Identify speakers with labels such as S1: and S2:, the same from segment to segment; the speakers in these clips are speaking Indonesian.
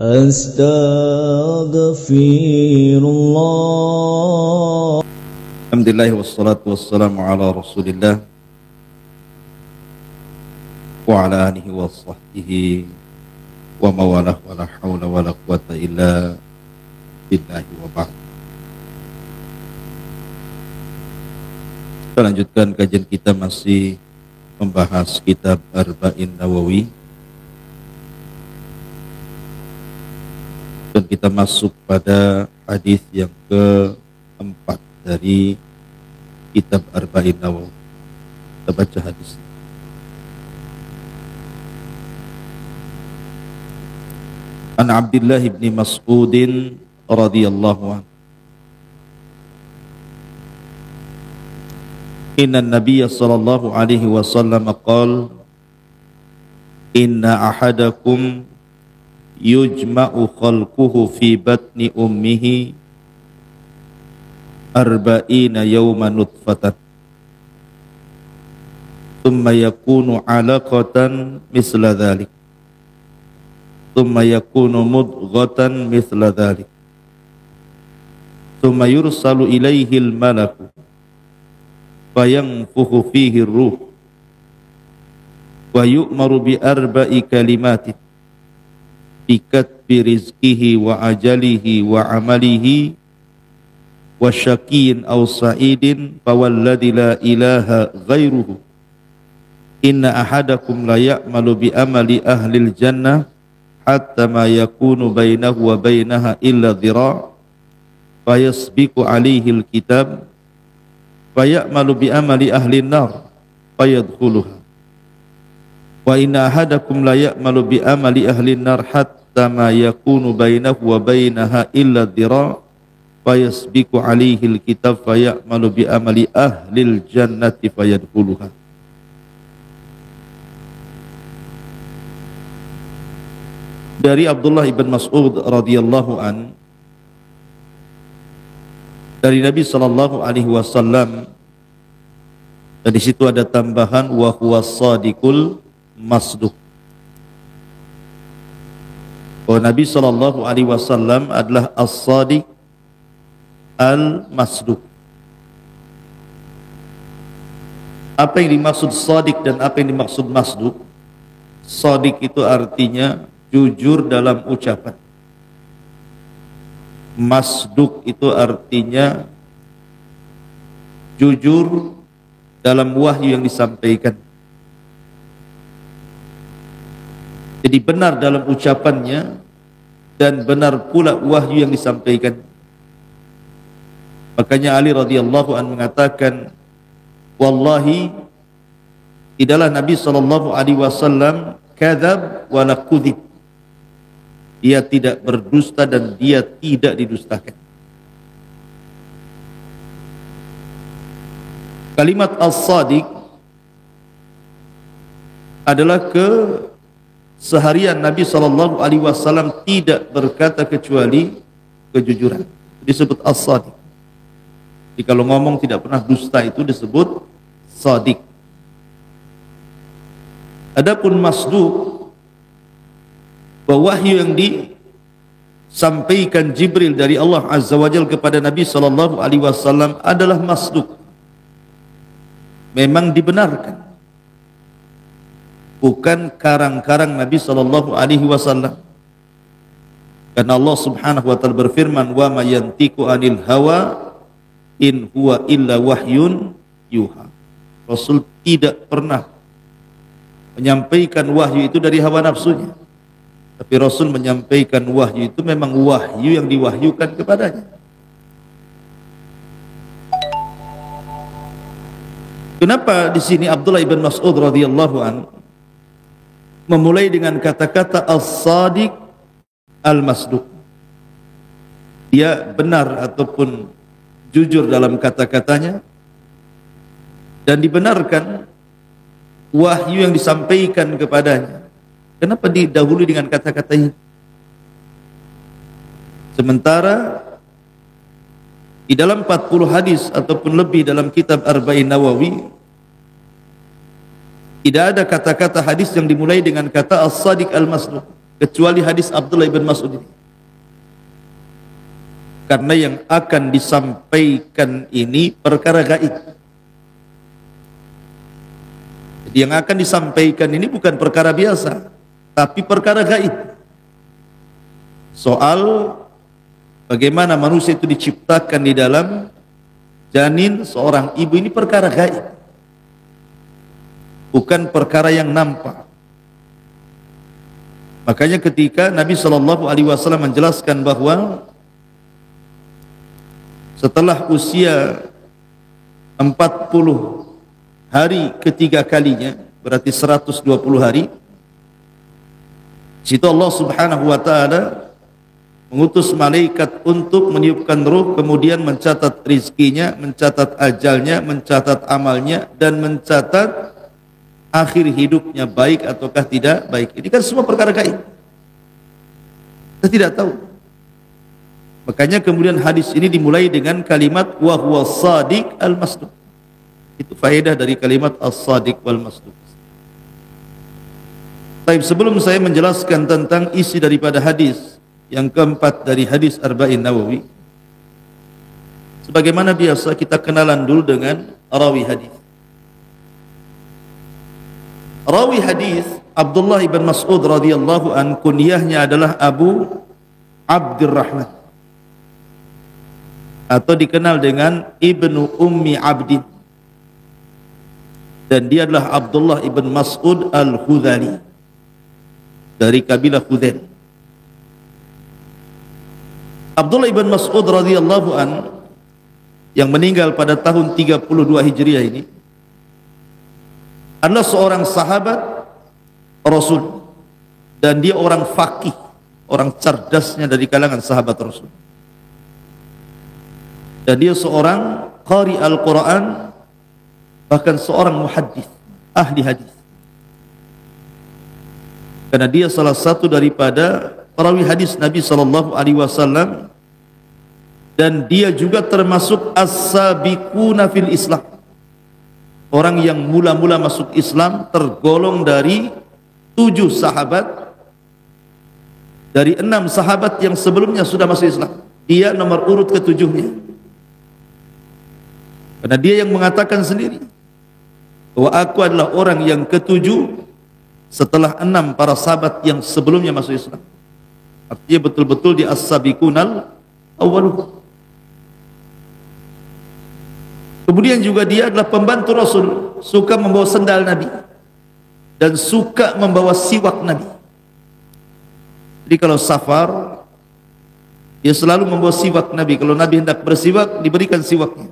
S1: Astaghfirullah. Alhamdulillah wassalatu wassalamu ala Rasulillah wa ala alihi wa sahbihi wa mawalah wa la hawla wa la quwata illa billahi wa ba'd. Kita lanjutkan kajian kita, masih membahas kitab Arba'in Nawawi, dan kita masuk pada hadis yang keempat dari kitab Arba'in Nawawi. Kita baca hadis. An Abdullah bin Mas'ud radhiyallahu anhu, inna an-nabiy sallallahu alaihi wasallam qala inna ahadakum yujma'u khalquhu fi batni ummihi arba'ina yawman nutfatan thumma yakunu 'alaqatan misla dhalik thumma yakunu mudghatan misla dhalik thumma yursalu ilayhi al-malaku fayanfukhu fihi ar-ruh wa yu'maru bi arba'i kalimatin bikatbi rizqihi wa ajalihi wa amalihi wa syakiyin aw sa'idin fawalladhi la ilaha ghairuhu inna ahadakum la ya'malu bi amali ahlil jannah hatta ma yakunu bainahu wa bainaha illa dhira' fayasbiqu alaihi alkitab faya'malu bi amali ahlin nar fayadkhuluha wa inna ahadakum la ya'malu bi amali ahli nar hatta ma yakunu bainahu wa bainaha illa dhira' fayasbiqu alaihi alkitab faya'malu bi amali ahli aljannati fayadkhuluha. Dari Abdullah ibn Mas'ud radhiyallahu an, dari Nabi sallallahu alaihi wasallam, dan di situ ada tambahan wa huwas shadiqul masduq. Oh, Nabi sallallahu alaihi wasallam adalah as-sadiq al-masduq. Apa yang dimaksud sadiq dan apa yang dimaksud masduq? Sadiq itu artinya jujur dalam ucapan. Masduq itu artinya jujur dalam wahyu yang disampaikan. Jadi benar dalam ucapannya dan benar pula wahyu yang disampaikan. Makanya Ali radhiyallahu anhu mengatakan, wallahi tidaklah Nabi sallallahu alaihi wasallam kadzab wa la kudzib. Dia tidak berdusta dan dia tidak didustakan. Kalimat as-sadiq adalah seharian Nabi sallallahu alaihi wasallam tidak berkata kecuali kejujuran. Disebut as-sadiq. Jadi kalau ngomong tidak pernah dusta itu disebut sadiq. Adapun masduq, bahwa wahyu yang disampaikan Jibril dari Allah Azza wa Jalla kepada Nabi sallallahu alaihi wasallam adalah masduq. Memang dibenarkan. Bukan karang-karang Nabi sallallahu alaihi wasallam. Karena Allah Subhanahu wa taala berfirman, "Wa ma yantiqu 'anil hawa in huwa illa wahyun yuha." Rasul tidak pernah menyampaikan wahyu itu dari hawa nafsunya. Tapi Rasul menyampaikan wahyu itu memang wahyu yang diwahyukan kepadanya. Kenapa di sini Abdullah ibn Mas'ud radhiyallahu anhu memulai dengan kata-kata as-sadiq al-masduq? Dia benar ataupun jujur dalam kata-katanya dan dibenarkan wahyu yang disampaikan kepadanya. Kenapa didahului dengan kata-kata ini? Sementara di dalam 40 hadis ataupun lebih dalam kitab Arba'in Nawawi tidak ada kata-kata hadis yang dimulai dengan kata as-sadiq al-masduq. kecuali hadis Abdullah ibn Mas'ud ini. Karena yang akan disampaikan ini perkara gaib. Jadi yang akan disampaikan ini bukan perkara biasa, tapi perkara gaib. Soal bagaimana manusia itu diciptakan di dalam janin seorang ibu, ini perkara gaib, bukan perkara yang nampak. Makanya ketika Nabi SAW menjelaskan bahwa setelah usia 40 hari ketiga kalinya, berarti 120 hari, situ Allah Subhanahu wa taala mengutus malaikat untuk meniupkan ruh, kemudian mencatat rizkinya, mencatat ajalnya, mencatat amalnya, dan mencatat akhir hidupnya baik ataukah tidak baik. Ini kan semua perkara gaib, kita tidak tahu. Makanya kemudian hadis ini dimulai dengan kalimat wa huwa shadiq al-masduq. Itu faedah dari kalimat as-sadiq wal masduq. Baik, sebelum saya menjelaskan tentang isi daripada hadis yang keempat dari hadis Arba'in Nawawi, sebagaimana biasa kita kenalan dulu dengan rawi hadis. Rawi hadis Abdullah ibn Mas'ud radhiyallahu an, kunyahnya adalah Abu Abdurrahman, atau dikenal dengan Ibnu Ummi Abdin, dan dia adalah Abdullah ibn Mas'ud al-Khudhali dari kabilah Khudhail. Abdullah ibn Mas'ud radhiyallahu an yang meninggal pada tahun 32 Hijriah ini adalah seorang sahabat Rasul, dan dia orang faqih, orang cerdasnya dari kalangan sahabat Rasul. Dan dia seorang qari Al-Quran, bahkan seorang muhaddis, ahli hadis. Karena dia salah satu daripada perawi hadis Nabi SAW, dan dia juga termasuk as-sabiquna fil Islam, orang yang mula-mula masuk Islam, tergolong dari 7 sahabat dari 6 sahabat yang sebelumnya sudah masuk Islam. Dia nomor urut ke-7-nya. Karena dia yang mengatakan sendiri bahwa aku adalah orang yang ke-7 setelah 6 para sahabat yang sebelumnya masuk Islam. Artinya betul-betul di as-sabiqunal awwalun. Kemudian juga dia adalah pembantu Rasul, suka membawa sendal Nabi dan suka membawa siwak Nabi. Jadi kalau safar, dia selalu membawa siwak Nabi. Kalau Nabi hendak bersiwak, diberikan siwaknya.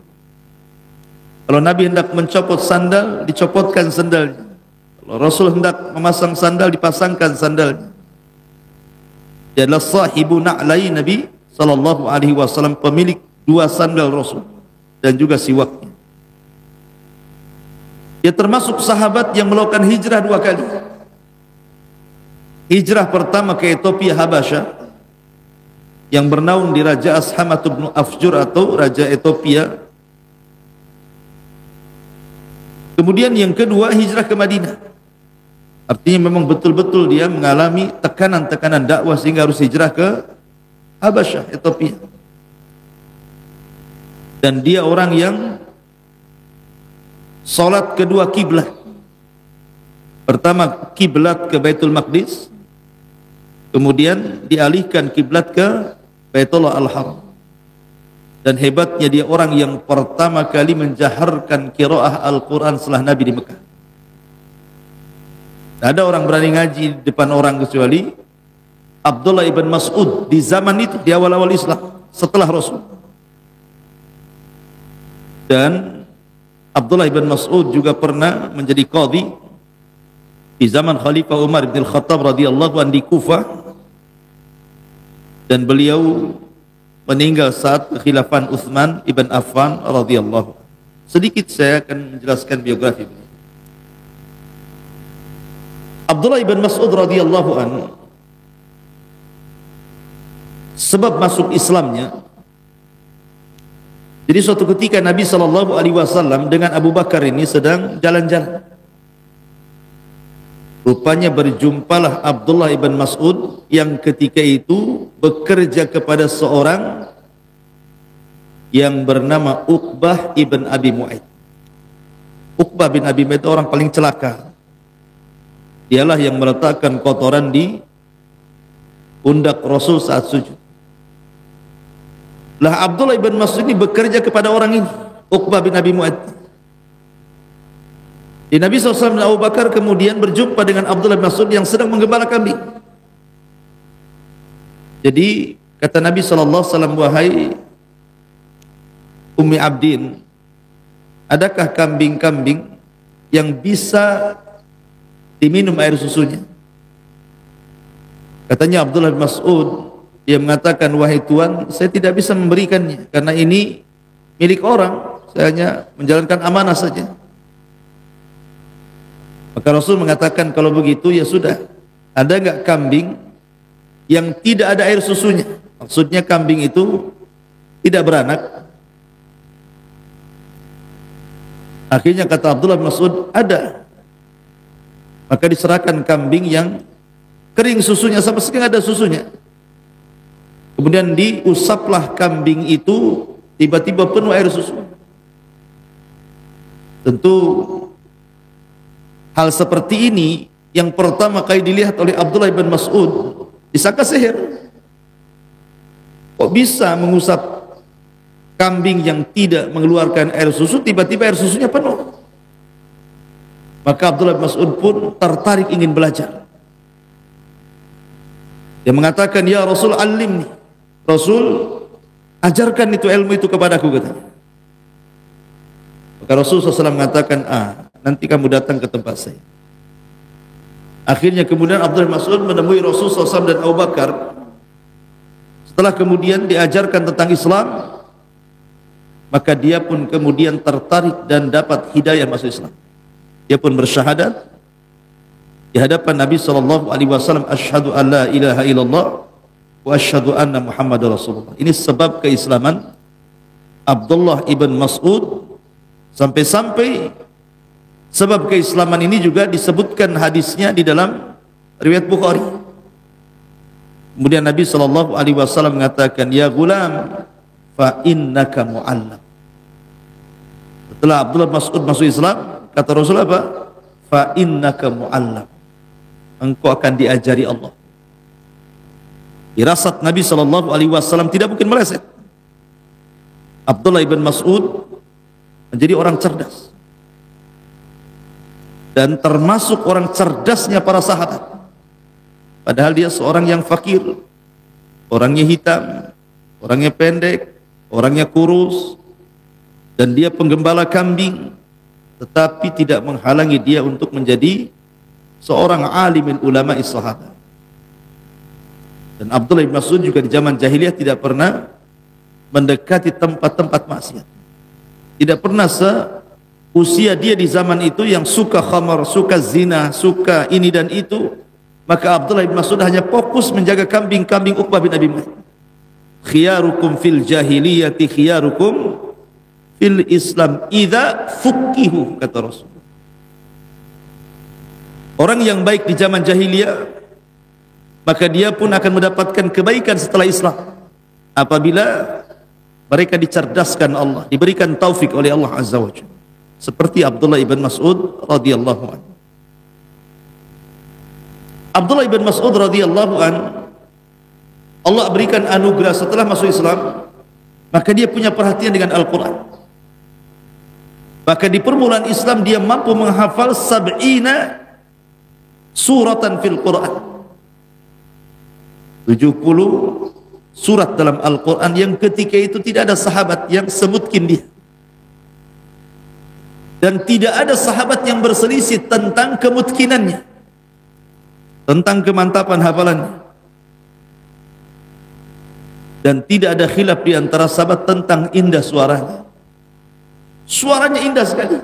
S1: Kalau Nabi hendak mencopot sandal, dicopotkan sandalnya. Kalau Rasul hendak memasang sandal, dipasangkan sandalnya. Dia adalah sahibu na'lai Nabi SAW, pemilik 2 sandal Rasul dan juga siwaknya. Dia termasuk sahabat yang melakukan hijrah 2 kali. Hijrah pertama ke Ethiopia Habasyah, yang bernaung di Raja Ashamat bin Afjur atau Raja Ethiopia. Kemudian yang kedua, hijrah ke Madinah. Artinya memang betul-betul dia mengalami tekanan-tekanan dakwah sehingga harus hijrah ke Habasyah, Ethiopia. Dan dia orang yang salat kedua kiblat. Pertama kiblat ke Baitul Maqdis, kemudian dialihkan kiblat ke Baitullah Al-Haram. Dan hebatnya dia orang yang pertama kali menjaharkan qiraah Al-Quran setelah Nabi di Mekah. Tidak ada orang berani ngaji di depan orang kecuali Abdullah ibn Mas'ud di zaman itu, di awal-awal Islam setelah Rasul. Dan Abdullah ibn Mas'ud juga pernah menjadi qadhi di zaman Khalifah Umar bin Khattab radhiyallahu anhu di Kufah, dan beliau meninggal saat kekhilafan Utsman ibn Affan radhiyallahu. Sedikit saya akan menjelaskan biografi beliau. Abdullah ibn Mas'ud radhiyallahu anhu, sebab masuk Islamnya, jadi suatu ketika Nabi SAW dengan Abu Bakar ini sedang jalan-jalan, Rupanya berjumpalah Abdullah ibn Mas'ud yang ketika itu bekerja kepada seorang yang bernama Uqbah ibn Abi Mu'aid. Uqbah bin Abi Mu'aid orang paling celaka. Dialah yang meletakkan kotoran di pundak Rasul saat sujud. Lah Abdullah ibn Mas'ud ini bekerja kepada orang ini, Uqbah bin Abi Mu'aid. Di Nabi SAW dan Abu Bakar kemudian berjumpa dengan Abdullah bin Mas'ud yang sedang menggembala kambing. Jadi kata Nabi SAW, wahai Ummi Abdin, adakah kambing-kambing yang bisa diminum air susunya? Katanya Abdullah bin Mas'ud, dia mengatakan, wahai Tuan, saya tidak bisa memberikannya karena ini milik orang, saya hanya menjalankan amanah saja. Maka Rasul mengatakan, kalau begitu ya sudah, ada enggak kambing yang tidak ada air susunya? Maksudnya kambing itu tidak beranak. Akhirnya kata Abdullah bin Mas'ud, ada. Maka diserahkan kambing yang kering susunya, sama sekali ada susunya. Kemudian diusaplah kambing itu, tiba-tiba penuh air susu. Tentu hal seperti ini yang pertama kali dilihat oleh Abdullah bin Mas'ud, disangka sihir. Kok bisa mengusap kambing yang tidak mengeluarkan air susu, tiba-tiba air susunya penuh? Maka Abdullah bin Mas'ud pun tertarik ingin belajar. Dia mengatakan, ya Rasul, alimni. Rasul, ajarkan itu ilmu itu kepadaku, katanya. Maka Rasul SAW mengatakan, nanti kamu datang ke tempat saya. Akhirnya kemudian Abdullah bin Mas'ud menemui Rasul SAW dan Abu Bakar. Setelah kemudian diajarkan tentang Islam, maka dia pun kemudian tertarik dan dapat hidayah masuk Islam. Dia pun bersyahadat di hadapan Nabi SAW, asyhadu an la ilaha illallah wa asyhadu anna Muhammadar Rasulullah. Ini sebab keislaman Abdullah ibn Mas'ud. Sampai-sampai sebab keislaman ini juga disebutkan hadisnya di dalam riwayat Bukhari. Kemudian Nabi SAW mengatakan, ya gulam, fa innaka mu'allam. Setelah Abdullah Mas'ud masuk Islam, kata Rasul apa? Fa innaka mu'allam. Engkau akan diajari Allah. Firasat Nabi SAW tidak mungkin meleset. Abdullah ibn Mas'ud menjadi orang cerdas. Dan termasuk orang cerdasnya para sahabat. Padahal dia seorang yang fakir, orangnya hitam, orangnya pendek, orangnya kurus, dan dia penggembala kambing, tetapi tidak menghalangi dia untuk menjadi seorang alimin ulama sahabat. Dan Abdullah bin Mas'ud juga di zaman jahiliyah tidak pernah mendekati tempat-tempat maksiat. Tidak pernah usia dia di zaman itu yang suka khamar, suka zina, suka ini dan itu. Maka Abdullah bin Mas'ud hanya fokus menjaga kambing-kambing Uqbah bin Abi Mu'aid. Khiyarukum fil jahiliyati khiyarukum fil Islam idza fuqihu, kata Rasul. Orang yang baik di zaman jahiliyah, maka dia pun akan mendapatkan kebaikan setelah Islam apabila mereka dicerdaskan Allah, diberikan taufik oleh Allah Azza wa Jalla. Seperti Abdullah ibn Mas'ud radhiyallahu anhu. Abdullah ibn Mas'ud radhiyallahu anhu, Allah berikan anugerah setelah masuk Islam, maka dia punya perhatian dengan Al-Quran. Maka di permulaan Islam dia mampu menghafal 70 suratan fil Quran. 70 surat dalam Al-Quran yang ketika itu tidak ada sahabat yang semutkin dia. Dan tidak ada sahabat yang berselisih tentang kemutkinannya, tentang kemantapan hafalannya. Dan tidak ada khilaf di antara sahabat tentang indah suaranya. Suaranya indah sekali.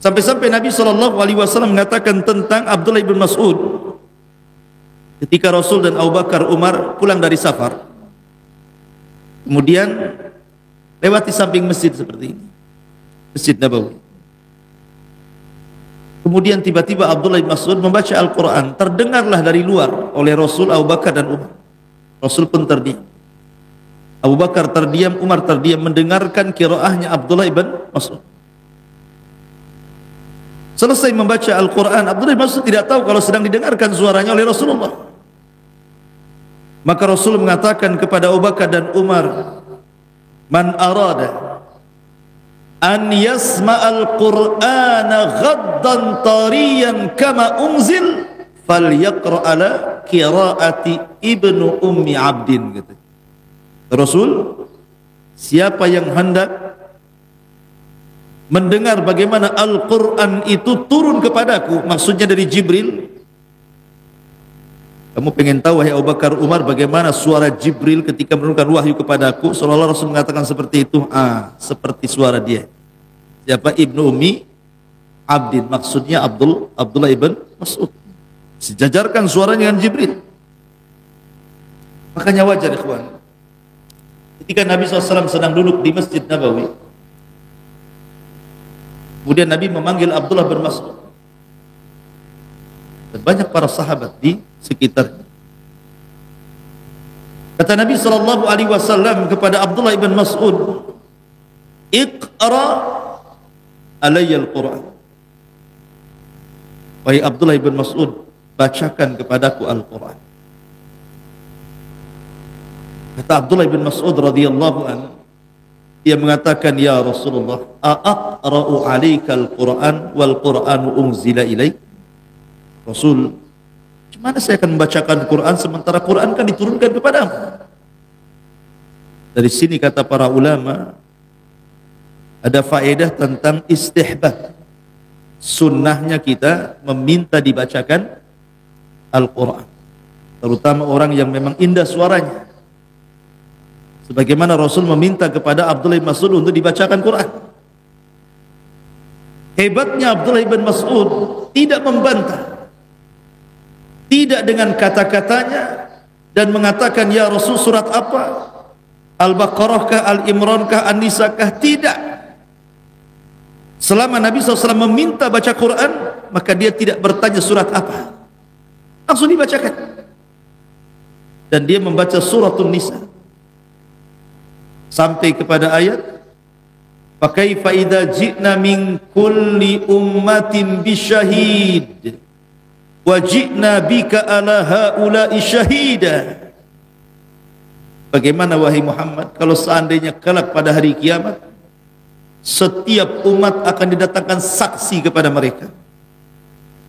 S1: Sampai-sampai Nabi SAW mengatakan tentang Abdullah bin Mas'ud, ketika Rasul dan Abu Bakar, Umar pulang dari safar, kemudian lewati samping masjid seperti ini, Masjid Nabawi. Kemudian tiba-tiba Abdullah bin Mas'ud membaca Al-Quran. Terdengarlah dari luar oleh Rasul, Abu Bakar dan Umar. Rasul pun terdiam. Abu Bakar terdiam, Umar terdiam mendengarkan qiraahnya Abdullah bin Mas'ud. Selesai membaca Al-Quran, Abdullah bin Mas'ud tidak tahu kalau sedang didengarkan suaranya oleh Rasulullah. Maka Rasul mengatakan kepada Abu Bakar dan Umar, "Man arada an yasma'al Qur'ana ghaddan tariyan kama unzil falyaqra ala qiraati Ibnu Ummi Abdin." Kata Rasul, siapa yang hendak mendengar bagaimana Al-Quran itu turun kepadaku, maksudnya dari Jibril. Kamu pengen tahu, wahai Abu Bakar, Umar, bagaimana suara Jibril ketika menurunkan wahyu kepadaku? Seolah-olah Rasul mengatakan seperti itu. Seperti suara dia. Siapa? Ibnu Ummi Abdin, maksudnya Abdullah ibn Mas'ud. Sejajarkan suaranya dengan Jibril. Makanya wajar, ikhwan, ketika Nabi SAW sedang duduk di Masjid Nabawi, kemudian Nabi memanggil Abdullah bin Mas'ud dan banyak para sahabat di sekitarnya. Kata Nabi SAW kepada Abdullah bin Mas'ud, "Iqra alayya al-Quran." Wahai Abdullah bin Mas'ud, bacakan kepadaku Al-Quran. Kata Abdullah bin Mas'ud radhiyallahu anhu, dia mengatakan, "Ya Rasulullah, aqra'u 'alaika al-Quran wal Qur'anu unzila ilaik?" Rasul, gimana saya akan membacakan Quran sementara Quran kan diturunkan kepadamu? Dari sini kata para ulama, ada faedah tentang istihbab, sunnahnya kita meminta dibacakan Al-Quran, terutama orang yang memang indah suaranya. Sebagaimana Rasul meminta kepada Abdullah bin Mas'ud untuk dibacakan Quran. Hebatnya Abdullah bin Mas'ud tidak membantah, tidak dengan kata-katanya dan mengatakan, "Ya Rasul, surat apa? Al-Baqarah kah, Al-Imran kah, An-Nisa kah?" Tidak. Selama Nabi SAW meminta baca Quran, maka dia tidak bertanya surat apa, langsung dibacakan. Dan dia membaca suratun Nisa sampai kepada ayat, "Fa kaifa idza ji'na min kulli ummatin bisyahid wa ji'na bika ala haula'i syahida." Bagaimana wahai Muhammad kalau seandainya kelak pada hari kiamat setiap umat akan didatangkan saksi kepada mereka,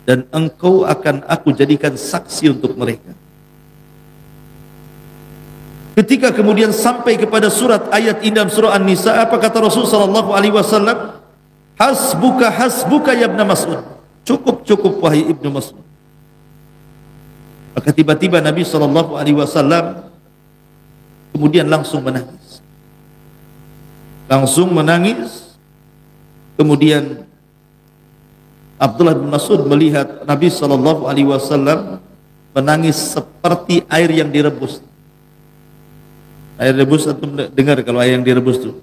S1: dan engkau akan aku jadikan saksi untuk mereka. Ketika kemudian sampai kepada surat ayat indah surah An-Nisa, apa kata Rasul sallallahu alaihi wasallam? "Hasbuka hasbuka ya Ibnu Mas'ud." Cukup wahai Ibnu Mas'ud. Maka tiba-tiba Nabi sallallahu alaihi wasallam kemudian langsung menangis. Kemudian Abdullah bin Mas'ud melihat Nabi sallallahu alaihi wasallam menangis seperti air yang direbus. Air rebus, antum dengar kalau air yang direbus itu.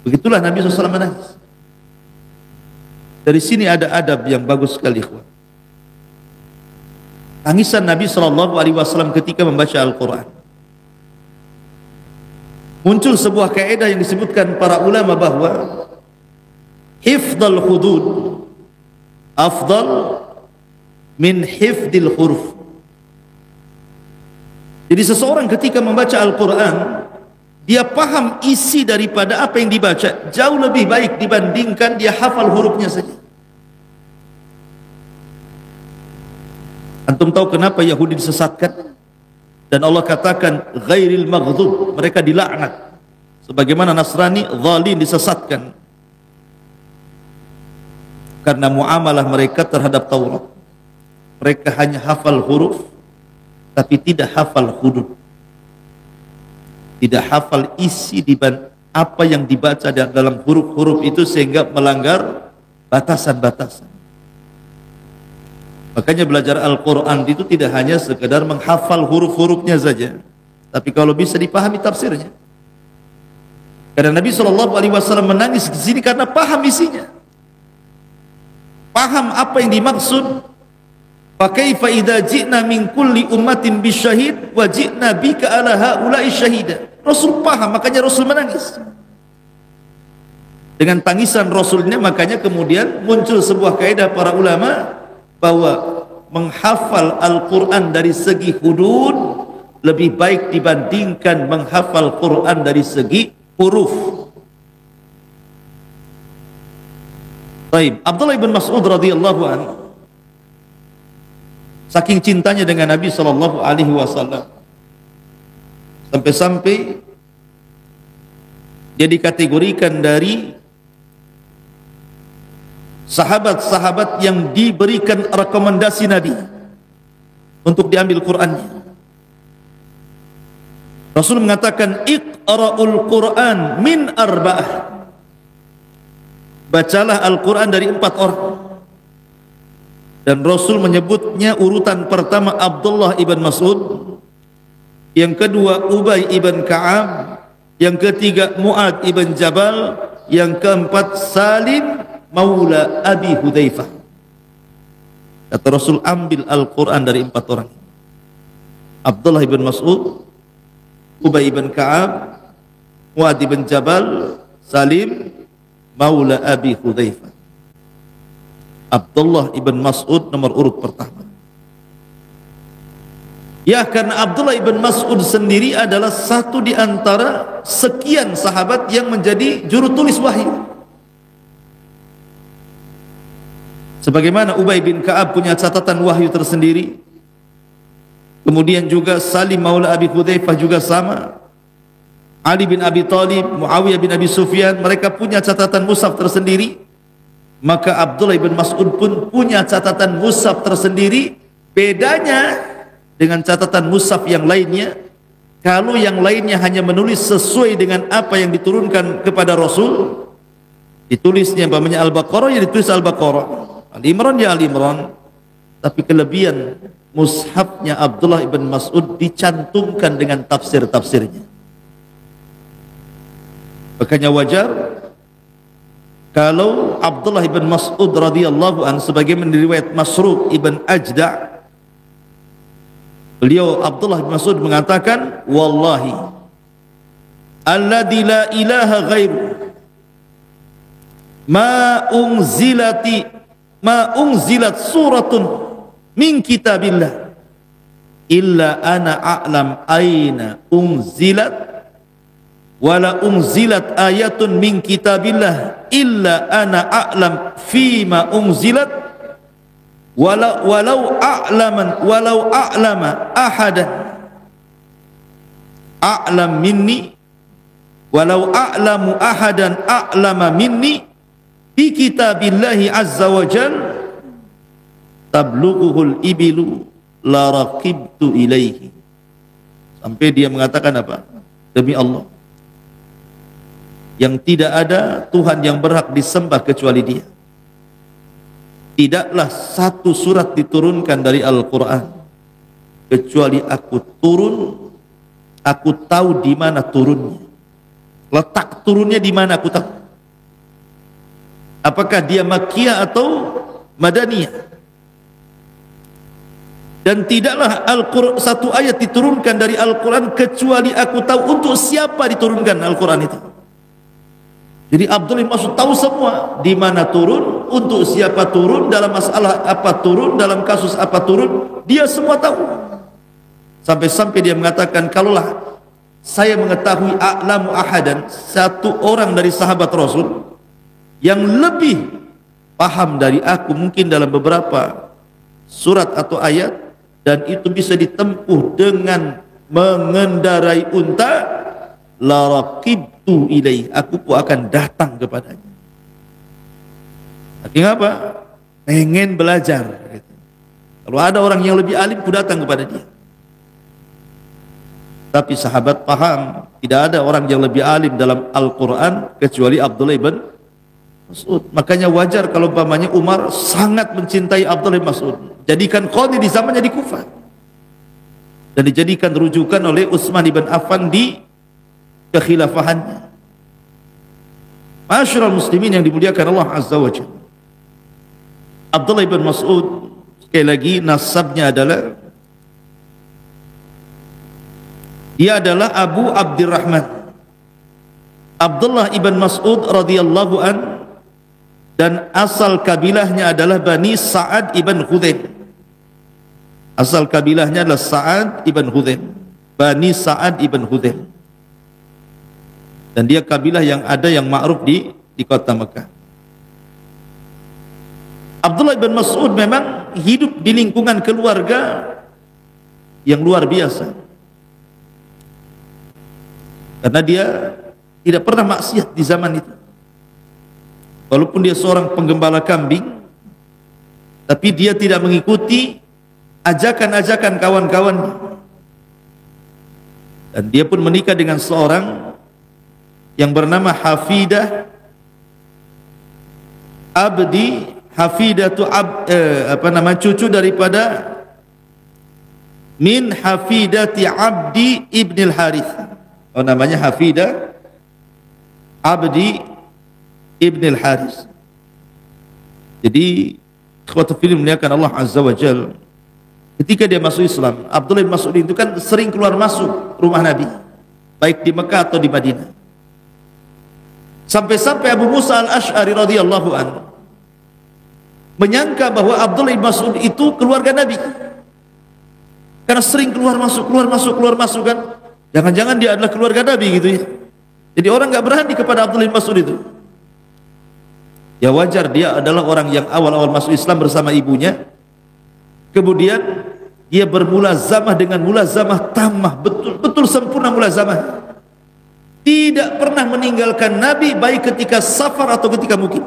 S1: Begitulah Nabi SAW menangis. Dari sini ada adab yang bagus sekali, ikhwan. Tangisan Nabi SAW ketika membaca Al-Quran. Muncul sebuah kaidah yang disebutkan para ulama bahwa hifdzul hudud afdal min hifdzil huruf. Jadi seseorang ketika membaca Al-Quran, dia paham isi daripada apa yang dibaca jauh lebih baik dibandingkan dia hafal hurufnya saja. Antum tahu kenapa Yahudi disesatkan? Dan Allah katakan ghairil maghdub, mereka dilaknat. Sebagaimana Nasrani zalim disesatkan karena muamalah mereka terhadap Taurat. Mereka hanya hafal huruf tapi tidak hafal hudud, tidak hafal isi di apa yang dibaca dalam huruf-huruf itu sehingga melanggar batasan-batasan. Makanya belajar Al-Quran itu tidak hanya sekedar menghafal huruf-hurufnya saja, tapi kalau bisa dipahami tafsirnya. Karena Nabi SAW menangis di sini karena paham isinya. paham apa yang dimaksud. Fa kaifa idza ji'na min kulli ummatin bisyahid wa ji'na bika ala haula'i syahida. Rasul paham, makanya Rasul menangis. Dengan tangisan Rasulnya, makanya kemudian muncul sebuah kaidah para ulama bahwa menghafal Al-Quran dari segi hudud lebih baik dibandingkan menghafal Quran dari segi huruf. Baik, Abdullah bin Mas'ud radhiyallahu anhu saking cintanya dengan Nabi sallallahu alaihi wasallam sampai-sampai dia dikategorikan dari sahabat-sahabat yang diberikan rekomendasi Nabi untuk diambil Qur'annya. Rasul mengatakan iqra'ul Qur'an min arba'ah, bacalah Al-Quran dari 4 orang. Dan Rasul menyebutnya urutan pertama Abdullah ibn Mas'ud, yang kedua Ubay ibn Ka'ab, yang ketiga Mu'ad ibn Jabal, yang keempat Salim maula Abi Hudzaifah. Kata Rasul, ambil Al-Quran dari 4 orang: Abdullah ibn Mas'ud, Ubay ibn Ka'ab, Mu'ad ibn Jabal, Salim maula Abi Hudzaifah. Abdullah ibn Mas'ud nomor urut pertama. Ya, karena Abdullah ibn Mas'ud sendiri adalah satu di antara sekian sahabat yang menjadi juru tulis wahyu. Sebagaimana Ubay bin Ka'ab punya catatan wahyu tersendiri, kemudian juga Salim maula Abi Hudzaifah juga sama. Ali bin Abi Thalib, Muawiyah bin Abi Sufyan, mereka punya catatan mushaf tersendiri. Maka Abdullah bin Mas'ud pun punya catatan mushaf tersendiri. Bedanya dengan catatan mushaf yang lainnya, kalau yang lainnya hanya menulis sesuai dengan apa yang diturunkan kepada Rasul, ditulisnya umpamanya Al-Baqarah, ya ditulis Al-Baqarah, Al-Imran ya Al-Imran. Tapi kelebihan mushafnya Abdullah bin Mas'ud dicantumkan dengan tafsir-tafsirnya. Makanya wajar kalau Abdullah ibn Mas'ud radhiyallahu anhu, sebagaimana riwayat Masruq ibn Ajda', beliau Abdullah bin Mas'ud mengatakan, wallahi alladzi la ilaha ghairu ma unzilat suratun min kitabillah illa ana a'lam aina unzilat wala unzilat ayatun min kitabillah illa ana a'lam fima unzilat walau a'lama ahadan a'lam minni walau a'lamu ahadan a'lama minni bi kitabillahi azza wa jal tablughuhul ibilu la raqibtu ilaihi. Sampai dia mengatakan apa? Demi Allah yang tidak ada Tuhan yang berhak disembah kecuali Dia, tidaklah satu surat diturunkan dari Al-Quran kecuali aku tahu di mana turunnya, letak turunnya di mana aku tahu, apakah dia Makkiyah atau Madaniyah. Dan tidaklah satu ayat diturunkan dari Al-Quran kecuali aku tahu untuk siapa diturunkan Al-Quran itu. Jadi Abdullah bin Mas'ud tahu semua, di mana turun, untuk siapa turun, dalam masalah apa turun, dalam kasus apa turun, dia semua tahu. Sampai-sampai dia mengatakan, kalaulah saya mengetahui a'lamu ahadan, satu orang dari sahabat Rasul yang lebih paham dari aku mungkin dalam beberapa surat atau ayat, dan itu bisa ditempuh dengan mengendarai unta, la raqibtu ilaih, aku pun akan datang kepadanya. Artinya apa? Pengen belajar gitu. Kalau ada orang yang lebih alim, aku datang kepada dia. Tapi sahabat paham, tidak ada orang yang lebih alim dalam Al-Quran kecuali Abdullah bin Mas'ud. Makanya wajar kalau umpamanya Umar sangat mencintai Abdullah bin Mas'ud, jadikan qadhi di zamannya di Kufah, dan dijadikan rujukan oleh Utsman bin Affan di kekhilafahannya. Masyarul muslimin yang dimuliakan Allah Azza wa Jalla, Abdullah ibn Mas'ud, sekali lagi nasabnya adalah, dia adalah Abu Abdurrahman Abdullah ibn Mas'ud radhiyallahu an, dan asal kabilahnya adalah Bani Sa'ad ibn Khuzaim. Asal kabilahnya adalah Sa'ad ibn Khuzaim, Bani Sa'ad ibn Khuzaim. Dan dia kabilah yang ada yang ma'ruf di kota Mekah. Abdullah ibn Mas'ud memang hidup di lingkungan keluarga yang luar biasa, karena dia tidak pernah maksiat di zaman itu. Walaupun dia seorang penggembala kambing, tapi dia tidak mengikuti ajakan-ajakan kawan-kawannya. Dan dia pun menikah dengan seorang yang bernama Hafidah Abdi, Hafidatu cucu daripada min Hafidati Abdi ibn al-Harith. Oh, namanya Hafidah Abdi ibn al-Harith. Jadi ikhwatul fillah muliakan Allah Azza wa Jalla, ketika dia masuk Islam, Abdullah bin Mas'ud itu kan sering keluar masuk rumah Nabi, baik di Mekah atau di Madinah. Sampai-sampai Abu Musa al-Ash'ari radhiyallahu anhu menyangka bahwa Abdullah bin Mas'ud itu keluarga Nabi, karena sering keluar masuk kan. Jangan-jangan dia adalah keluarga Nabi gitu ya. Jadi orang nggak berani kepada Abdullah bin Mas'ud itu. Ya wajar, dia adalah orang yang awal-awal masuk Islam bersama ibunya. Kemudian dia bermulazamah dengan mulazamah tamah, betul-betul sempurna mulazamah. Tidak pernah meninggalkan Nabi, baik ketika safar atau ketika mukim.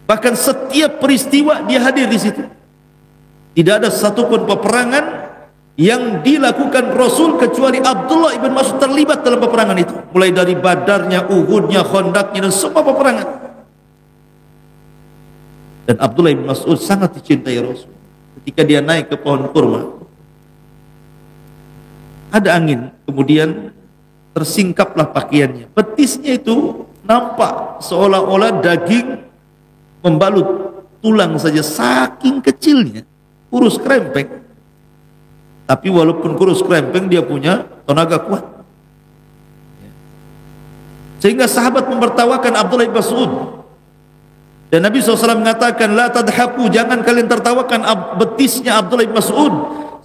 S1: Bahkan setiap peristiwa dia hadir di situ. Tidak ada satupun peperangan yang dilakukan Rasul kecuali Abdullah ibn Mas'ud terlibat dalam peperangan itu, mulai dari Badarnya, Uhudnya, Khandaqnya, dan semua peperangan. Dan Abdullah ibn Mas'ud sangat dicintai Rasul. Ketika dia naik ke pohon kurma, ada angin, kemudian tersingkaplah pakaiannya. Betisnya itu nampak seolah-olah daging membalut tulang saja, saking kecilnya, kurus krempeng. Tapi walaupun kurus krempeng, dia punya tenaga kuat. Sehingga sahabat mempertawakan Abdullah bin Mas'ud. Dan Nabi SAW mengatakan, la tadhaku, jangan kalian tertawakan betisnya Abdullah bin Mas'ud.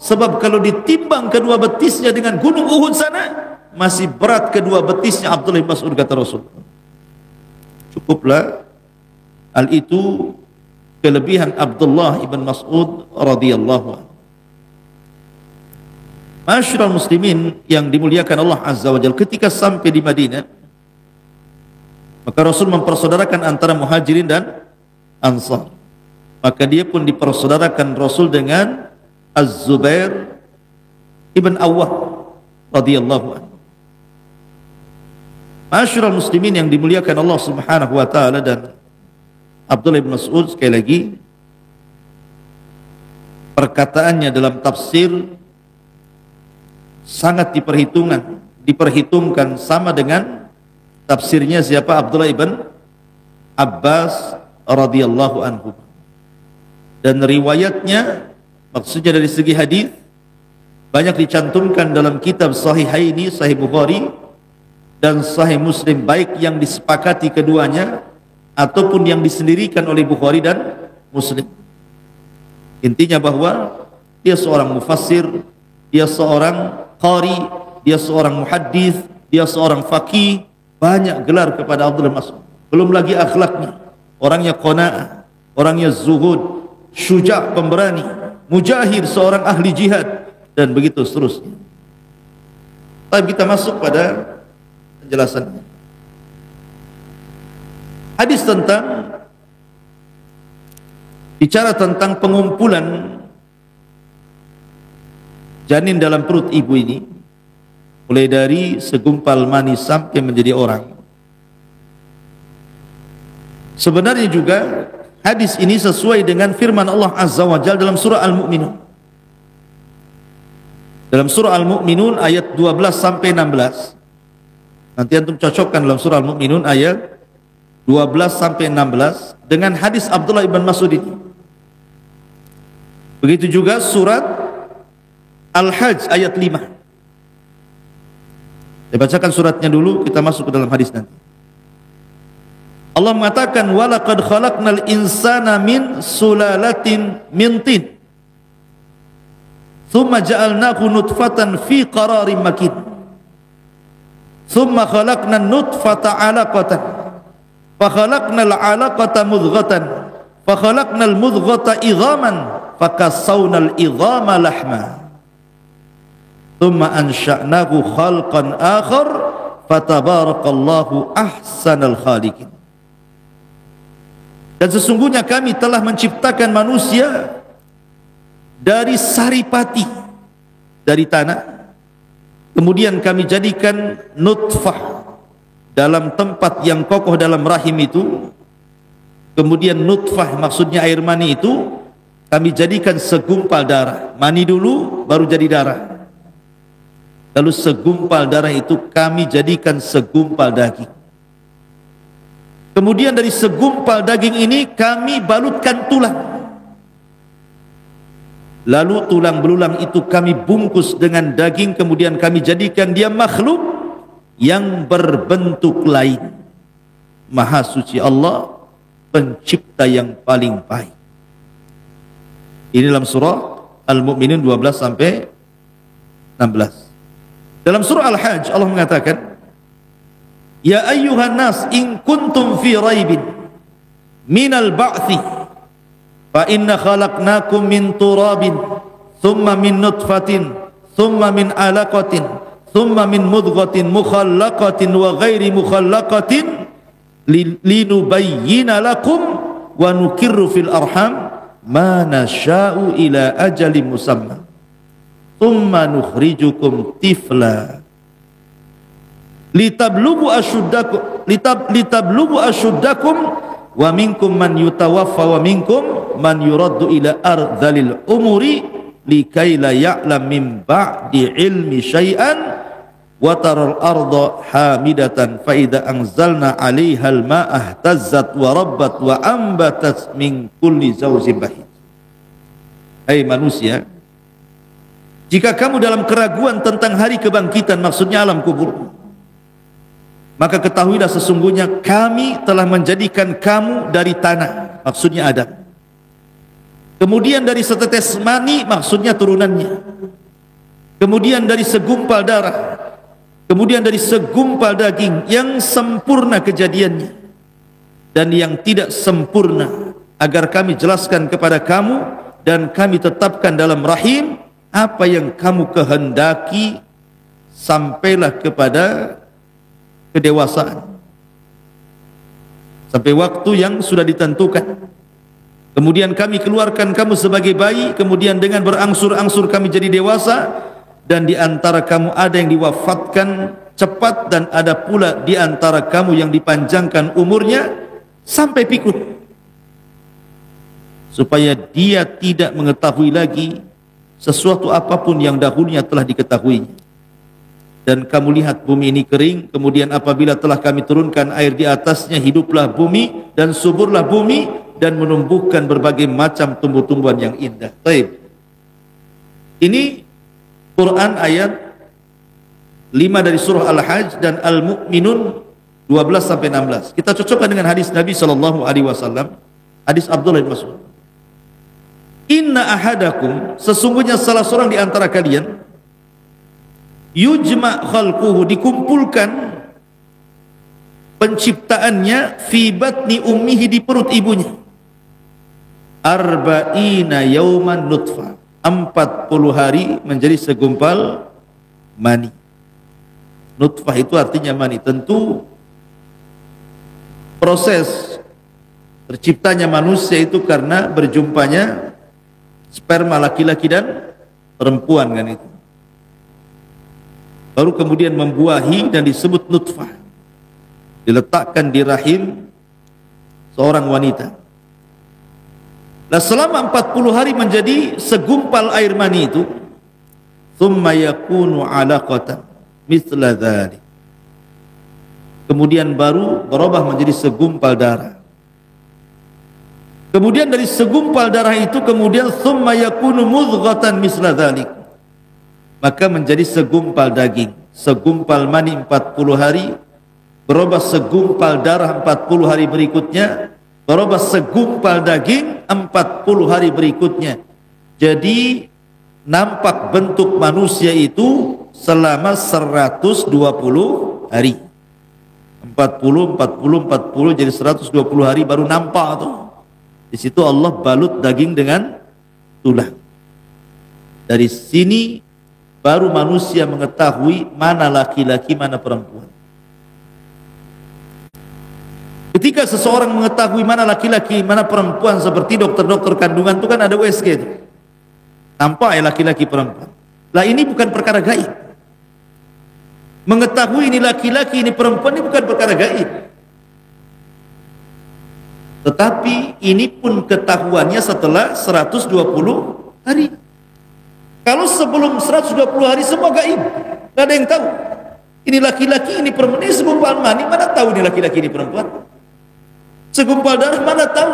S1: Sebab kalau ditimbang kedua betisnya dengan gunung Uhud sana, masih berat kedua betisnya Abdullah bin Mas'ud, kata Rasul. Cukuplah hal itu kelebihan Abdullah ibn Mas'ud radhiyallahu anhu. Masyarul muslimin yang dimuliakan Allah Azza wa Jalla, ketika sampai di Madinah, maka Rasul mempersaudarakan antara Muhajirin dan Ansar. Maka dia pun dipersaudarakan Rasul dengan Az-Zubair ibn Awwam radhiyallahu anhu. Masyarul muslimin yang dimuliakan Allah Subhanahu wa taala, dan Abdullah bin Mas'ud sekali lagi perkataannya dalam tafsir sangat diperhitungkan sama dengan tafsirnya siapa? Abdullah ibn Abbas radhiyallahu anhu. Dan riwayatnya, maksudnya dari segi hadis, banyak dicantumkan dalam kitab Sahihaini, Sahih Bukhari dan Sahih Muslim, baik yang disepakati keduanya ataupun yang disendirikan oleh Bukhari dan Muslim. Intinya bahwa dia seorang mufassir, dia seorang qari, dia seorang muhaddis, dia seorang faqih, banyak gelar kepada Abdullah bin Mas'ud. Belum lagi akhlaknya, orangnya qanaah, orangnya zuhud, syuja', pemberani, mujahid, seorang ahli jihad, dan begitu seterusnya. Tapi kita masuk pada penjelasannya. Hadis tentang bicara tentang pengumpulan janin dalam perut ibu ini, mulai dari segumpal mani sampai menjadi orang. Sebenarnya juga hadis ini sesuai dengan firman Allah Azza wa Jalla dalam surah Al-Mu'minun. Dalam surah Al-Mu'minun ayat 12 sampai 16. Nanti antum cocokkan dalam surah Al-Mu'minun ayat 12 sampai 16 dengan hadis Abdullah ibn Mas'ud ini. Begitu juga surat Al-Hajj ayat 5. Saya bacakan suratnya dulu, kita masuk ke dalam hadis nanti. Allah mengatakan walaqad khalaqnal insana min sulalatin min tin thumma ja'alnahu nutfatan fi qararin makin thumma khalaqnan nutfata 'alaqatan fa khalaqnal 'alaqata mudghatan fa khalaqnal mudghata idhaman fa kassawnal idhama lahma thumma ansha'nahu khalqan akhar fatabarakallahu ahsanal khaliqin. Dan sesungguhnya kami telah menciptakan manusia dari saripati, dari tanah. Kemudian kami jadikan nutfah dalam tempat yang kokoh dalam rahim itu. Kemudian nutfah maksudnya air mani itu kami jadikan segumpal darah. Mani dulu baru jadi darah. Lalu segumpal darah itu kami jadikan segumpal daging. Kemudian dari segumpal daging ini kami balutkan tulang. Lalu tulang belulang itu kami bungkus dengan daging, kemudian kami jadikan dia makhluk yang berbentuk lain. Maha suci Allah, pencipta yang paling baik. Ini dalam surah Al-Mu'minun 12 sampai 16. Dalam surah Al-Hajj Allah mengatakan, ya ayyuhan nas in kuntum fi raibin minal ba'thi fa inna khalaqnakum min turabin thumma min nutfatin thumma min alaqatin thumma min mudghatin mukhallaqatin wa ghairi mukhallaqatin linubayyina lakum wa nukirru fil arham ma nasha'u ila ajalin musamma thumma nukhrijukum tifla litablugu asyuddakum wa minkum man yutawaffa wa minkum man yuraddu ila ardhalil umuri likai la ya'lam min ba'di ilmi syai'an wa taral arda hamidatan fa idza anzalna 'alaiha al-ma'a ihtazzat wa rabbat wa ambatat min kulli zawjin bahij. Hai manusia, jika kamu dalam keraguan tentang hari kebangkitan, maksudnya alam kubur, maka ketahuilah sesungguhnya kami telah menjadikan kamu dari tanah, maksudnya Adam. Kemudian dari setetes mani, maksudnya turunannya. Kemudian dari segumpal darah. Kemudian dari segumpal daging yang sempurna kejadiannya dan yang tidak sempurna, agar kami jelaskan kepada kamu dan kami tetapkan dalam rahim apa yang kamu kehendaki sampailah kepada kedewasaan, sampai waktu yang sudah ditentukan. Kemudian kami keluarkan kamu sebagai bayi, kemudian dengan berangsur-angsur kami jadi dewasa, dan di antara kamu ada yang diwafatkan cepat dan ada pula di antara kamu yang dipanjangkan umurnya sampai pikun, supaya dia tidak mengetahui lagi sesuatu apapun yang dahulunya telah diketahuinya. Dan kamu lihat bumi ini kering, kemudian apabila telah kami turunkan air di atasnya, hiduplah bumi dan suburlah bumi dan menumbuhkan berbagai macam tumbuh-tumbuhan yang indah. Baik. Ini Quran ayat 5 dari surah Al-Hajj dan Al-Mu'minun 12 sampai 16. Kita cocokkan dengan hadis Nabi sallallahu alaihi wasallam, hadis Abdullah bin Mas'ud. Inna ahadakum, sesungguhnya salah seorang di antara kalian, yujma khalquhu, dikumpulkan penciptaannya, fi batni ummihi, di perut ibunya, arba'ina yauman nutfah, 40 hari menjadi segumpal mani. Nutfah itu artinya mani. Tentu proses terciptanya manusia itu karena berjumpanya sperma laki-laki dan perempuan, kan itu. Baru kemudian membuahi dan disebut nutfah, diletakkan di rahim seorang wanita. Nah, selama 40 hari menjadi segumpal air mani itu, thumma yakunu alaqatan mithla dhalik. kemudian baru berubah menjadi segumpal darah. Kemudian dari segumpal darah itu kemudian thumma yakunu mudghatan misla dzalik, maka menjadi segumpal daging, segumpal mani 40 hari, berubah segumpal darah 40 hari berikutnya, berubah segumpal daging 40 hari berikutnya. Jadi nampak bentuk manusia itu selama 120 hari. 40 jadi 120 hari baru nampak tuh. Di situ Allah balut daging dengan tulang. Dari sini baru manusia mengetahui mana laki-laki, mana perempuan. Ketika seseorang mengetahui mana laki-laki, mana perempuan, seperti dokter-dokter kandungan itu kan ada USG itu. Nampak ya laki-laki perempuan. Lah ini bukan perkara gaib. Mengetahui ini laki-laki, ini perempuan, ini bukan perkara gaib. Tetapi ini pun ketahuannya setelah 120 hari. Kalau sebelum 120 hari semua gaib, tidak ada yang tahu. Ini laki-laki, ini perempuan, ini segumpal mani, mana tahu ini laki-laki, ini perempuan. Segumpal darah, mana tahu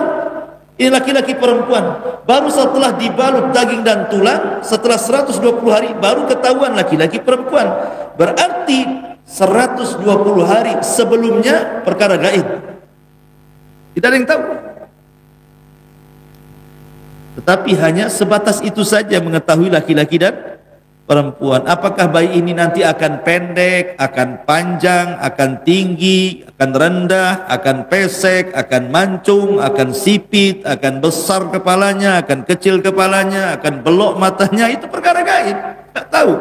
S1: ini laki-laki, perempuan. Baru setelah dibalut daging dan tulang, setelah 120 hari, baru ketahuan laki-laki, perempuan. Berarti 120 hari sebelumnya perkara gaib. Tidak ada yang tahu. Tetapi hanya sebatas itu saja mengetahui laki-laki dan perempuan. Apakah bayi ini nanti akan pendek, akan panjang, akan tinggi, akan rendah, akan pesek, akan mancung, akan sipit, akan besar kepalanya, akan kecil kepalanya, akan belok matanya, itu perkara gaib. Tak tahu.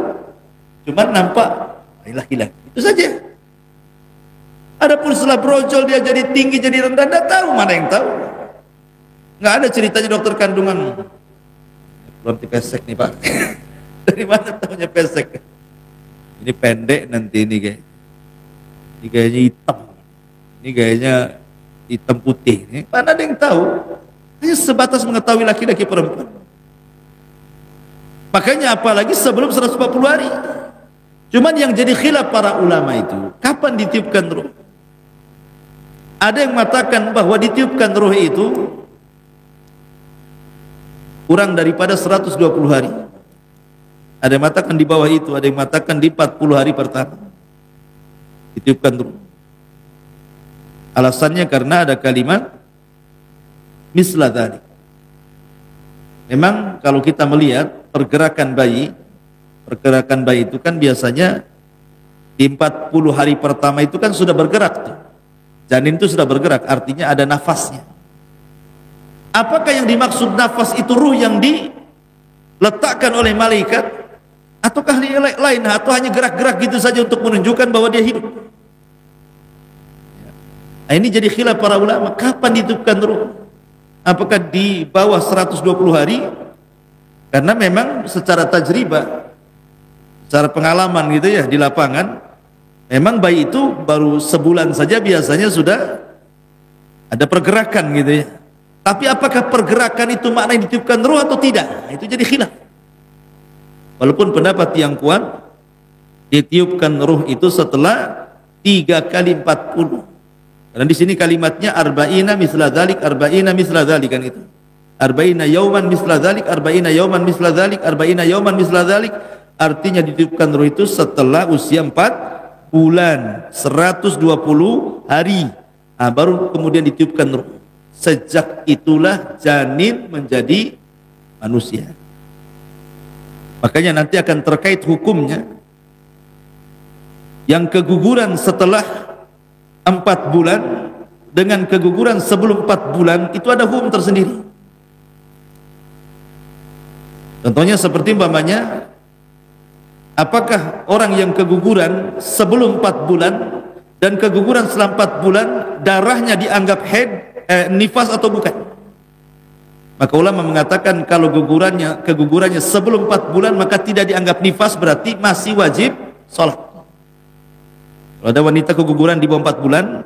S1: Cuma nampak laki-laki. Itu saja. Adapun setelah brojol dia jadi tinggi, jadi rendah, tidak tahu, mana yang tahu. Nggak ada ceritanya dokter kandungan. Belum pesek nih Pak. Dari mana tahunya pesek? Ini pendek nanti ini kayak. Ini kayaknya hitam. Ini kayaknya hitam putih. Mana ada yang tahu? Hanya sebatas mengetahui laki-laki, perempuan. Makanya apalagi sebelum 140 hari. Cuman yang jadi khilaf para ulama itu, kapan ditiupkan ruh? Ada yang mengatakan bahwa ditiupkan ruh itu kurang daripada 120 hari. Ada yang mengatakan di bawah itu, ada yang mengatakan di 40 hari pertama ditiupkan ruh. Alasannya karena ada kalimat misla dzalik. Memang kalau kita melihat pergerakan bayi itu kan biasanya di 40 hari pertama itu kan sudah bergerak tuh. Janin itu sudah bergerak, artinya ada nafasnya. Apakah yang dimaksud nafas itu ruh yang diletakkan oleh malaikat, ataukah lain, atau hanya gerak-gerak gitu saja untuk menunjukkan bahwa dia hidup? Nah, ini jadi khilaf para ulama, kapan ditiupkan ruh? Apakah di bawah 120 hari? Karena memang secara tajribah, secara pengalaman gitu ya di lapangan, memang bayi itu baru sebulan saja biasanya sudah ada pergerakan gitu ya. Tapi apakah pergerakan itu maknanya ditiupkan ruh atau tidak? Nah, itu jadi khilaf. Walaupun pendapat yang kuat, ditiupkan ruh itu setelah 3 kali 40. Karena di sini kalimatnya arba'ina misla dzalik, arba'ina misla dzalik kan itu. Arba'ina yauman misla dzalik, arba'ina yauman misla dzalik, arba'ina yauman misla dzalik. Artinya ditiupkan ruh itu setelah usia 4 bulan, 120 hari. Nah, baru kemudian ditiupkan ruh. Sejak itulah janin menjadi manusia. Makanya nanti akan terkait hukumnya. Yang keguguran setelah 4 bulan dengan keguguran sebelum 4 bulan itu ada hukum tersendiri. Contohnya seperti umpamanya, apakah orang yang keguguran sebelum 4 bulan dan keguguran setelah 4 bulan darahnya dianggap nifas atau bukan? Maka ulama mengatakan kalau kegugurannya sebelum 4 bulan maka tidak dianggap nifas, berarti masih wajib sholat. Kalau ada wanita keguguran di bawah 4 bulan,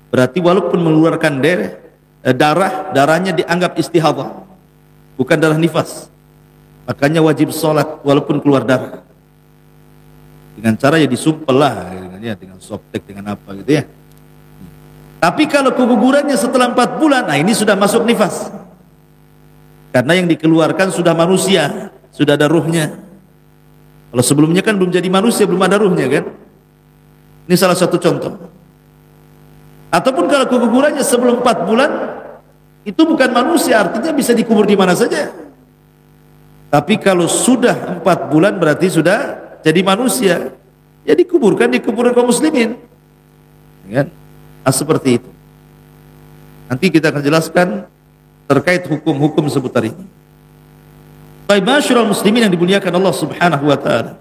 S1: berarti walaupun mengeluarkan darahnya dianggap istihadah, bukan darah nifas. Makanya wajib sholat walaupun keluar darah. Dengan cara ya disumpel lah. ya, dengan softtek, dengan apa gitu ya. Tapi kalau kegugurannya setelah 4 bulan, nah ini sudah masuk nifas. Karena yang dikeluarkan sudah manusia, sudah ada ruhnya. Kalau sebelumnya kan belum jadi manusia, belum ada ruhnya kan. Ini salah satu contoh. Ataupun kalau kegugurannya sebelum 4 bulan, itu bukan manusia, artinya bisa dikubur di mana saja. Tapi kalau sudah 4 bulan berarti sudah jadi manusia, ya dikuburkan di kuburan kaum muslimin, kan? Nah, seperti itu. Nanti kita akan jelaskan terkait hukum-hukum seputar ini. Baik, masyarul muslimin yang dimuliakan Allah Subhanahu wa taala.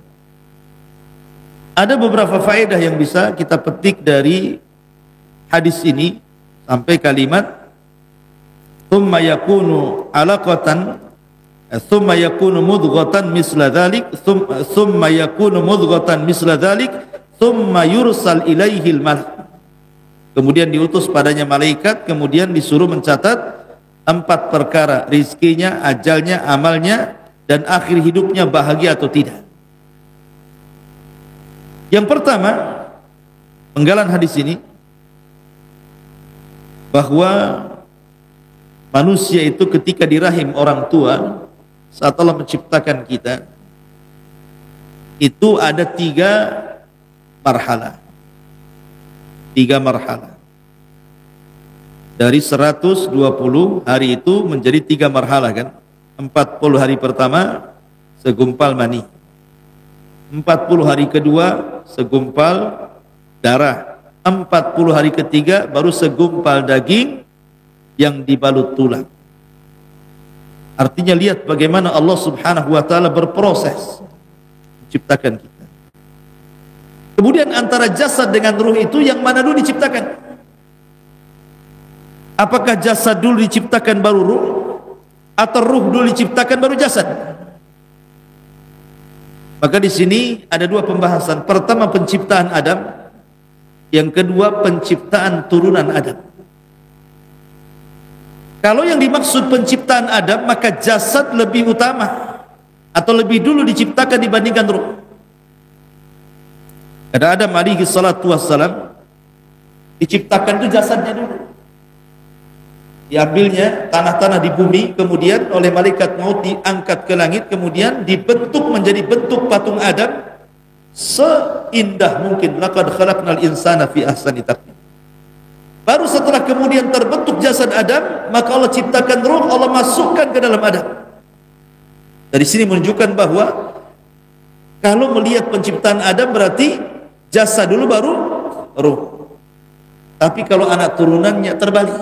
S1: Ada beberapa faedah yang bisa kita petik dari hadis ini sampai kalimat thumma yakunu alaqatan thumma yakunu mudghatan misla dhalik thumma yakunu mudghatan misla dhalik thumma yursal ilaihil malak. Kemudian diutus padanya malaikat, kemudian disuruh mencatat 4 perkara, rizkinya, ajalnya, amalnya, dan akhir hidupnya bahagia atau tidak. Yang pertama, penggalan hadis ini bahwa manusia itu ketika di rahim orang tua, saat Allah menciptakan kita, itu ada 3 marhalah. 3 marhalah. Dari 120 hari itu menjadi 3 marhalah kan. 40 hari pertama segumpal mani. 40 hari kedua segumpal darah. 40 hari ketiga baru segumpal daging yang dibalut tulang. Artinya lihat bagaimana Allah Subhanahu wa taala berproses menciptakan kita. Kemudian antara jasad dengan ruh itu yang mana dulu diciptakan? Apakah jasad dulu diciptakan baru ruh, atau ruh dulu diciptakan baru jasad? Maka di sini ada 2 pembahasan. Pertama penciptaan Adam, yang kedua penciptaan turunan Adam. Kalau yang dimaksud penciptaan Adam, maka jasad lebih utama atau lebih dulu diciptakan dibandingkan ruh. Karena Adam alaihi salatu wassalam diciptakan itu jasadnya dulu. Diambilnya tanah-tanah di bumi, kemudian oleh malaikat maut diangkat ke langit, kemudian dibentuk menjadi bentuk patung Adam seindah mungkin. Laqad khalaqnal insana fi ahsani taqwim. Baru setelah kemudian terbentuk jasad Adam, maka Allah ciptakan ruh, Allah masukkan ke dalam Adam. Dari sini menunjukkan bahwa kalau melihat penciptaan Adam berarti jasad dulu baru ruh. Tapi kalau anak turunannya terbalik,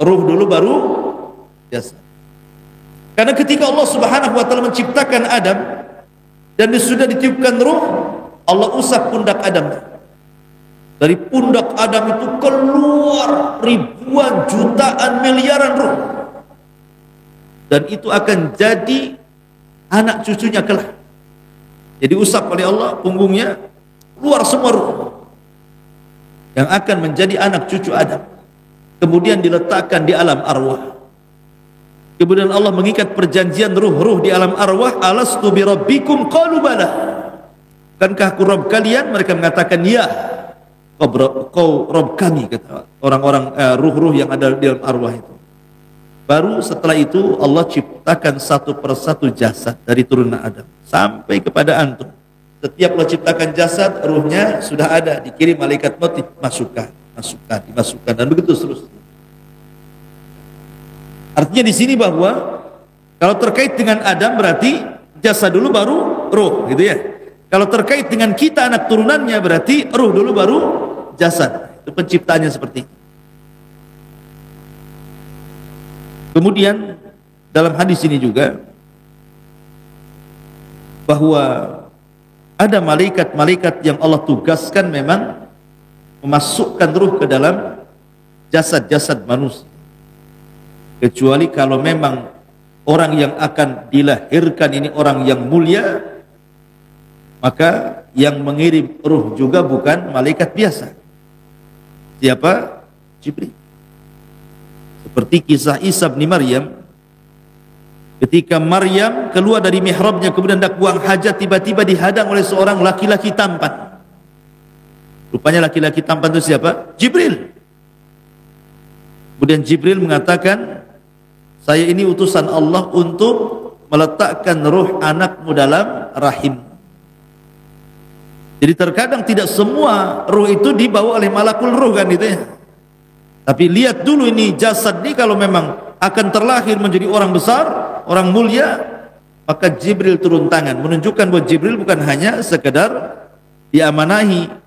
S1: ruh dulu baru jasad. Karena ketika Allah Subhanahu wa taala menciptakan Adam dan sudah ditiupkan ruh, Allah usap pundak Adam. Dari pundak Adam itu keluar ribuan, jutaan, miliaran ruh. Dan itu akan jadi anak cucunya kelak. Jadi usap oleh Allah punggungnya, keluar semua ruh yang akan menjadi anak cucu Adam. Kemudian diletakkan di alam arwah. Kemudian Allah mengikat perjanjian ruh-ruh di alam arwah. Alastu bi rabbikum qalu bala. Bukankah aku Rabb kalian? Mereka mengatakan ya. Kau Rabb kami, kata orang-orang ruh-ruh yang ada di alam arwah itu. Baru setelah itu Allah ciptakan satu persatu jasad dari turunan Adam sampai kepada antum. Setiap Allah ciptakan jasad, ruhnya sudah ada, dikirim malaikat maut, dimasukkan, dan begitu seterusnya. Artinya di sini bahwa kalau terkait dengan Adam berarti jasad dulu baru ruh, gitu ya. Kalau terkait dengan kita anak turunannya berarti ruh dulu baru jasad. Itu penciptaannya seperti itu. Kemudian dalam hadis ini juga bahwa ada malaikat-malaikat yang Allah tugaskan memang memasukkan ruh ke dalam jasad-jasad manusia. Kecuali kalau memang orang yang akan dilahirkan ini orang yang mulia, maka yang mengirim ruh juga bukan malaikat biasa. Siapa? Jibril. Seperti kisah Isa bin Maryam, ketika Maryam keluar dari mihrabnya kemudian hendak buang hajat, tiba-tiba dihadang oleh seorang laki-laki tampan. Rupanya laki-laki tampan itu siapa? Jibril. Kemudian Jibril mengatakan, saya ini utusan Allah untuk meletakkan ruh anakmu dalam rahim. Jadi terkadang tidak semua ruh itu dibawa oleh malakul ruh kan gitu ya. Tapi lihat dulu ini jasad ini kalau memang akan terlahir menjadi orang besar, orang mulia, maka Jibril turun tangan menunjukkan bahwa Jibril bukan hanya sekedar diamanahi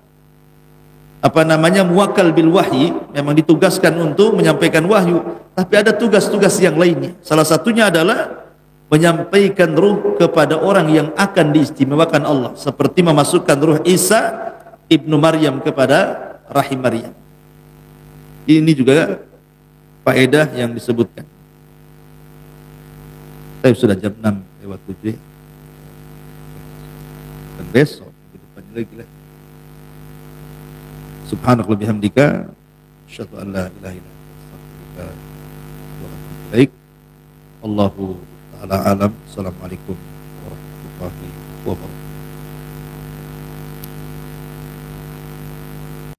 S1: muwakkal bil wahyi, memang ditugaskan untuk menyampaikan wahyu, tapi ada tugas-tugas yang lainnya. Salah satunya adalah menyampaikan ruh kepada orang yang akan diistimewakan Allah, seperti memasukkan ruh Isa ibnu Maryam kepada rahim Maryam. Ini juga faedah yang disebutkan. Saya sudah jam 6:07 ya. Dan besok ke depannya lagi lah. Subhanallah bihamdika asyhadu an la ilaha illa anta astaghfiruka wa atubu ilaik. Allahu ta'ala alam. Assalamualaikum warahmatullahi wabarakatuh.